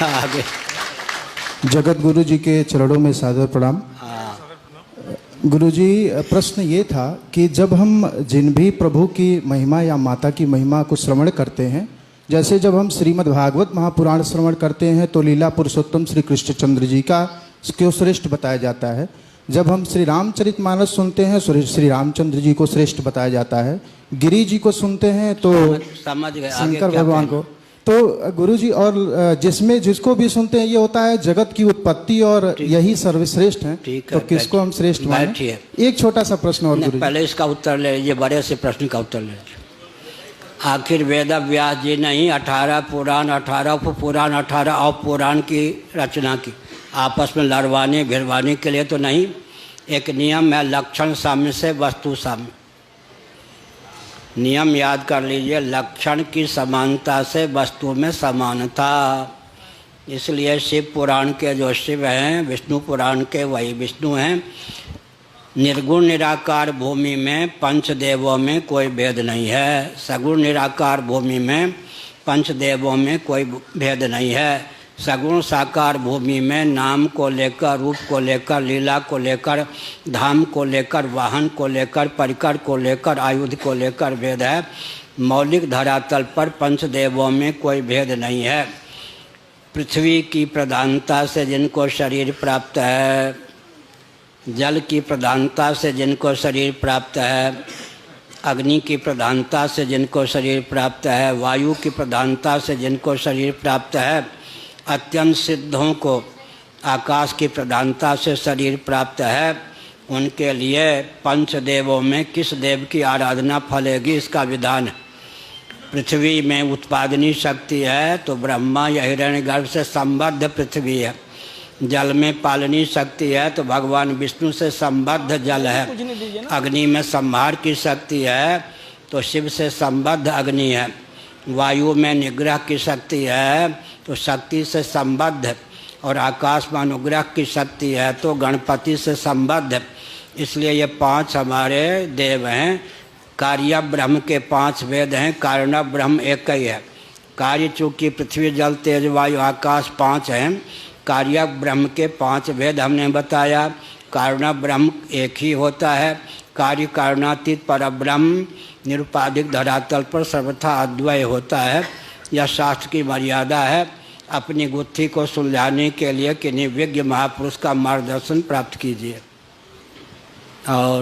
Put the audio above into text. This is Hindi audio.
आगे जगत गुरु जी के चरणों में सादर प्रणाम। गुरु जी, प्रश्न ये था कि जब हम जिन भी प्रभु की महिमा या माता की महिमा को श्रवण करते हैं, जैसे जब हम श्रीमद् भागवत महापुराण श्रवण करते हैं तो लीला पुरुषोत्तम श्री कृष्णचंद्र जी का क्यों श्रेष्ठ बताया जाता है। जब हम श्री रामचरितमानस सुनते हैं श्री रामचंद्र जी को श्रेष्ठ बताया जाता है। गिरी जी को सुनते हैं तो समझ गए शंकर भगवान को। तो गुरु जी, और जिसमें जिसको भी सुनते हैं ये होता है जगत की उत्पत्ति और यही सर्वश्रेष्ठ है। तो किसको हम श्रेष्ठ माने? एक छोटा सा प्रश्न और गुरु, पहले इसका उत्तर ले लीजिए, बड़े से प्रश्न का उत्तर ले लीजिए। आखिर वेद व्यास जी ने ही 18 पुराण, 18 उपपुराण, 18 अपपुराण की रचना की। आपस में लड़वाने भिड़वाने के लिए तो नहीं। एक नियम है, लक्षण साम्य से वस्तु साम्य। नियम याद कर लीजिए, लक्षण की समानता से वस्तु में समानता। इसलिए शिव पुराण के जो शिव हैं, विष्णु पुराण के वही विष्णु हैं। निर्गुण निराकार भूमि में पंचदेवों में कोई भेद नहीं है। सगुण निराकार भूमि में पंचदेवों में कोई भेद नहीं है। सगुण साकार भूमि में नाम को लेकर, रूप को लेकर, लीला को लेकर, धाम को लेकर, वाहन को लेकर, परिकर को लेकर, आयुध को लेकर भेद है। मौलिक धरातल पर पंचदेवों में कोई भेद नहीं है। पृथ्वी की प्रधानता से जिनको शरीर प्राप्त है, जल की प्रधानता से जिनको शरीर प्राप्त है, अग्नि की प्रधानता से जिनको शरीर प्राप्त है, वायु की प्रधानता से जिनको शरीर प्राप्त है, अत्यंत सिद्धों को आकाश की प्रधानता से शरीर प्राप्त है, उनके लिए पंचदेवों में किस देव की आराधना फलेगी, इसका विधान है। पृथ्वी में उत्पादनी शक्ति है तो ब्रह्मा या हिरण्यगर्भ से संबद्ध पृथ्वी है। जल में पालनी शक्ति है तो भगवान विष्णु से संबद्ध जल है। अग्नि में संहार की शक्ति है तो शिव से संबद्ध अग्नि है। वायु में निग्रह की शक्ति है तो शक्ति से संबद्ध है। और आकाश में अनुग्रह की शक्ति है तो गणपति से संबद्ध है। इसलिए ये 5 हमारे देव हैं। कार्य ब्रह्म के 5 वेद हैं, कारण ब्रह्म एक ही है। कार्य चूँकि पृथ्वी जल तेज वायु आकाश 5 हैं, कार्य ब्रह्म के 5 वेद हमने बताया। कारण ब्रह्म एक ही होता है। कार्य कारणातीत पर ब्रह्म निरुपाधिक धरातल पर सर्वथा अद्वय होता है। यह शास्त्र की मर्यादा है। अपनी गुत्थी को सुलझाने के लिए किन्हीं विज्ञ महापुरुष का मार्गदर्शन प्राप्त कीजिए। और